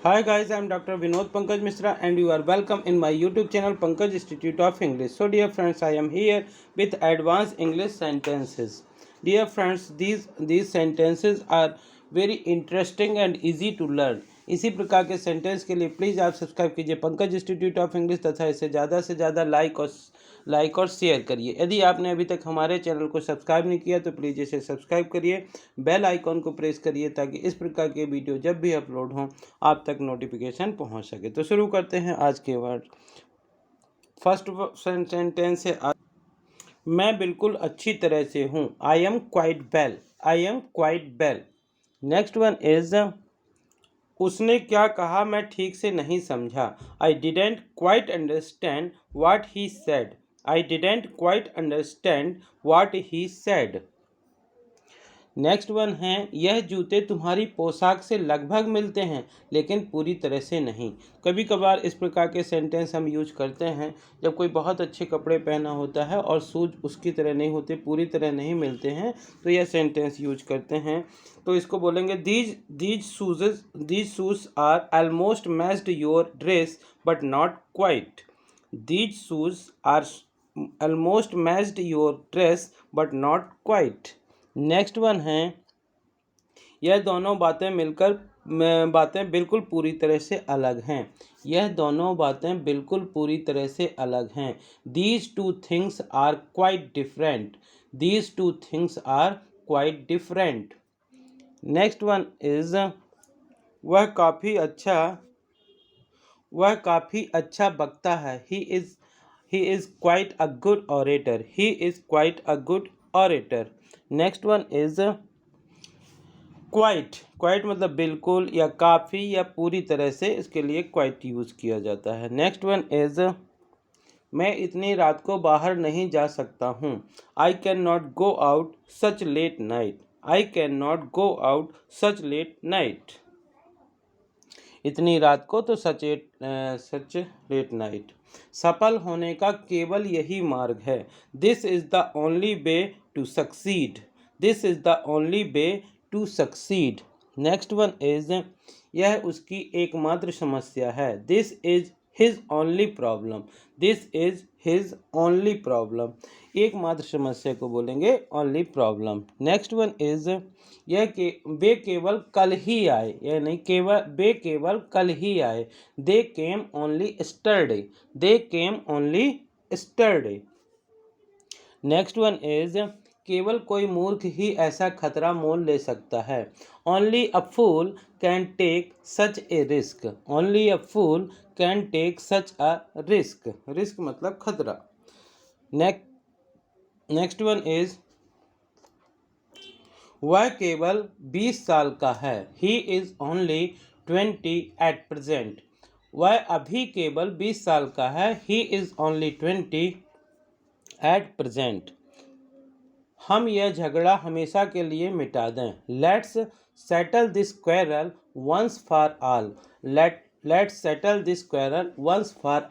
Hi guys, I am Dr. Vinod Pankaj Misra and you are welcome in my YouTube channel Pankaj Institute of English. So dear friends, I am here with advanced English sentences. Dear friends, these sentences are very interesting and easy to learn. इसी प्रकार के sentence के लिए please आप subscribe कीजिए Pankaj institute of English तथा इसे ज़्यादा से ज़्यादा लाइक और शेयर करिए। यदि आपने अभी तक हमारे चैनल को सब्सक्राइब नहीं किया तो प्लीज़ इसे सब्सक्राइब करिए, बेल आइकॉन को प्रेस करिए ताकि इस प्रकार के वीडियो जब भी अपलोड हों आप तक नोटिफिकेशन पहुंच सके। तो शुरू करते हैं आज के वर्ड। फर्स्ट सेंटेंस है मैं बिल्कुल अच्छी तरह से हूँ। I am quite well. I am quite well. Next one is उसने क्या कहा मैं ठीक से नहीं समझा। I didn't quite understand what he said. I didn't quite understand what he said. Next one है यह जूते तुम्हारी पोशाक से लगभग मिलते हैं लेकिन पूरी तरह से नहीं। कभी कभार इस प्रकार के सेंटेंस हम यूज करते हैं जब कोई बहुत अच्छे कपड़े पहना होता है और शूज उसकी तरह नहीं होते, पूरी तरह नहीं मिलते हैं, तो यह सेंटेंस यूज करते हैं। तो इसको बोलेंगे these shoes are almost matched your dress but not quite. These shoes are almost matched your dress but not quite. Next one है यह दोनों बातें बिल्कुल पूरी तरह से अलग हैं। यह दोनों बातें बिल्कुल पूरी तरह से अलग हैं। These two things are quite different. These two things are quite different. Next one is वह काफ़ी अच्छा बकता है। He is quite a good orator. He is quite a good orator. Next one is quite. Quite मतलब बिल्कुल या काफ़ी या पूरी तरह से, इसके लिए क्वाइट यूज़ किया जाता है। नेक्स्ट वन इज मैं इतनी रात को बाहर नहीं जा सकता हूँ। I can not go out such late night. I can not go out such late night. इतनी रात को तो सच लेट नाइट। सफल होने का केवल यही मार्ग है। This is the only way to succeed. This is the only way to succeed. Next one is यह उसकी एकमात्र समस्या है। This is his only problem. This is his only problem. एकमात्र समस्या को बोलेंगे only problem. Next one is वे केवल कल ही आए। यह नहीं वे केवल कल ही आए। They came only yesterday. They came only yesterday. Next one is केवल कोई मूर्ख ही ऐसा खतरा मोल ले सकता है। Only a fool can take such a risk. Only a fool can take such a risk. Risk मतलब खतरा। नेक्स्ट वन इज वह केवल 20 साल का है। He is only 20 at present. वह अभी केवल 20 साल का है। He is only 20 at present. हम यह झगड़ा हमेशा के लिए मिटा दें। Let's settle this quarrel once for all. Let's settle this quarrel once for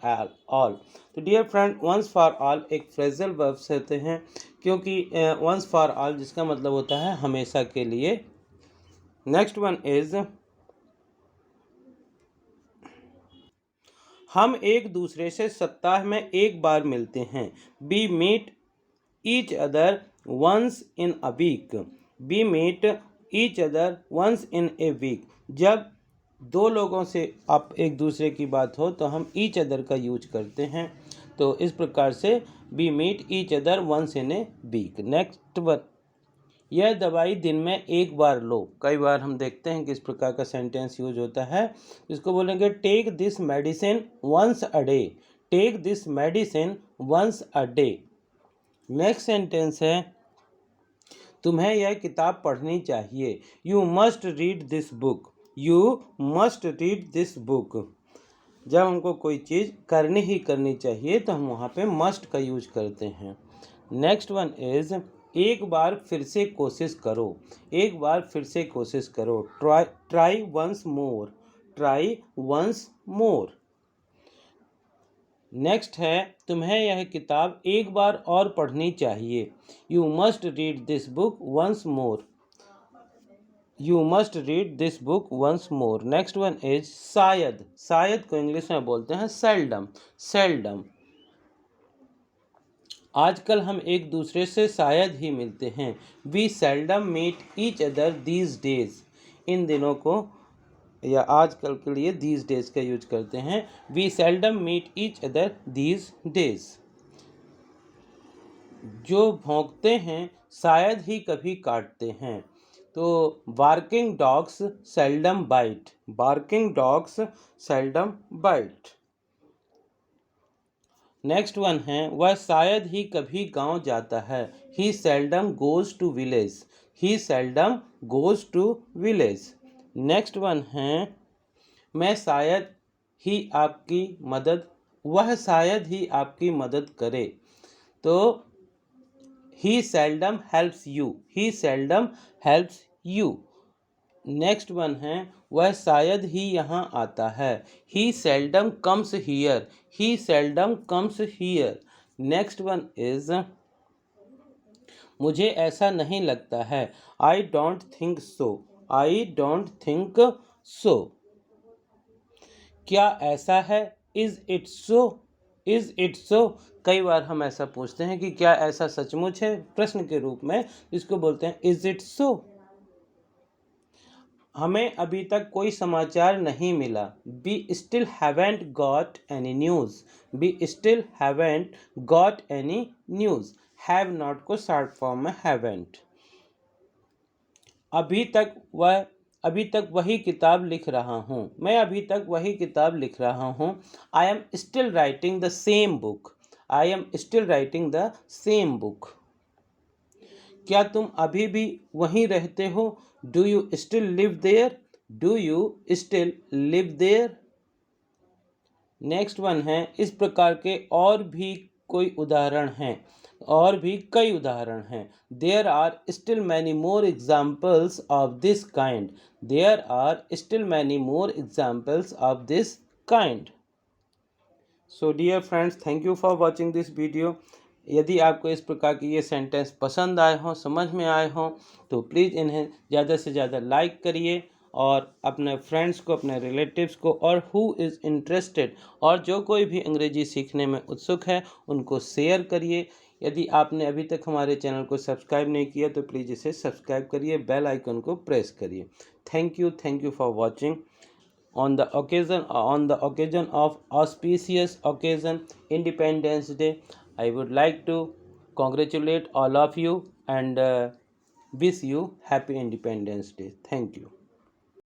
all. तो dear friend, once for all एक फ्रेजल वर्ब होते हैं, क्योंकि वंस फॉर ऑल जिसका मतलब होता है हमेशा के लिए। नेक्स्ट वन इज हम एक दूसरे से सप्ताह में एक बार मिलते हैं। We meet each other once in a week. We meet each other once in a week. जब दो लोगों से आप एक दूसरे की बात हो तो हम ईच अदर का यूज करते हैं। तो इस प्रकार से we meet each other once in a week. Next one, यह दवाई दिन में एक बार लो। कई बार हम देखते हैं कि इस प्रकार का सेंटेंस यूज होता है। इसको बोलेंगे take this medicine once a day. Take this medicine once a day. Next sentence है तुम्हें यह किताब पढ़नी चाहिए। You must read this book. You must read this book. जब हमको कोई चीज़ करनी ही करनी चाहिए तो हम वहाँ पे मस्ट का यूज करते हैं। नेक्स्ट वन इज एक बार फिर से कोशिश करो। एक बार फिर से कोशिश करो। Try once more. Try once more. Next है तुम्हें यह किताब एक बार और पढ़नी चाहिए। You must read this book once more. You must read this book once more. Next one is शायद. शायद को इंग्लिश में बोलते हैं seldom. Seldom. आजकल हम एक दूसरे से शायद ही मिलते हैं. We seldom meet each other these days. इन दिनों को या आजकल के लिए these days का यूज करते हैं. We seldom meet each other these days. जो भौंकते हैं शायद ही कभी काटते हैं. तो barking dogs seldom bite. Barking dogs seldom bite. Next one है वह शायद ही कभी गांव जाता है. He seldom goes to village. He seldom goes to village. Next one है मैं शायद ही आपकी मदद. वह शायद ही आपकी मदद करे. तो he seldom helps you. He seldom helps you. Next one है वह शायद ही यहाँ आता है. He seldom comes here. He seldom comes here. Next one is मुझे ऐसा नहीं लगता है. I don't think so. I don't think so. क्या ऐसा है? Is it so? Is it so? कई बार हम ऐसा पूछते हैं कि क्या ऐसा सचमुच है, प्रश्न के रूप में, इसको बोलते हैं इज इट सो. हमें अभी तक कोई समाचार नहीं मिला. We still haven't got any news. We still haven't got any news. Have not को शॉर्ट फॉर्म में हैवेंट. अभी तक वही किताब लिख रहा हूँ. मैं अभी तक वही किताब लिख रहा हूँ. I am still writing the same book. I am still writing the same book. क्या तुम अभी भी वहीं रहते हो? Do you still live there. Do you still live there. Next one है इस प्रकार के और भी कोई उदाहरण हैं. और भी कई उदाहरण हैं. There are still many more examples of this kind. There are still many more examples of this kind. So dear friends, thank you for watching this video. यदि आपको इस प्रकार की ये सेंटेंस पसंद आए हों, समझ में आए हों, तो प्लीज़ इन्हें ज़्यादा से ज़्यादा लाइक करिए और अपने फ्रेंड्स को, अपने रिलेटिव्स को, और हु इज़ इंटरेस्टेड, और जो कोई भी अंग्रेजी सीखने में उत्सुक है उनको शेयर करिए. यदि आपने अभी तक हमारे चैनल को सब्सक्राइब नहीं किया तो प्लीज़ इसे सब्सक्राइब करिए, बेल आइकन को प्रेस करिए. Thank you for watching. On the occasion of auspicious occasion Independence Day, I would like to congratulate all of you and wish you happy Independence Day. Thank you.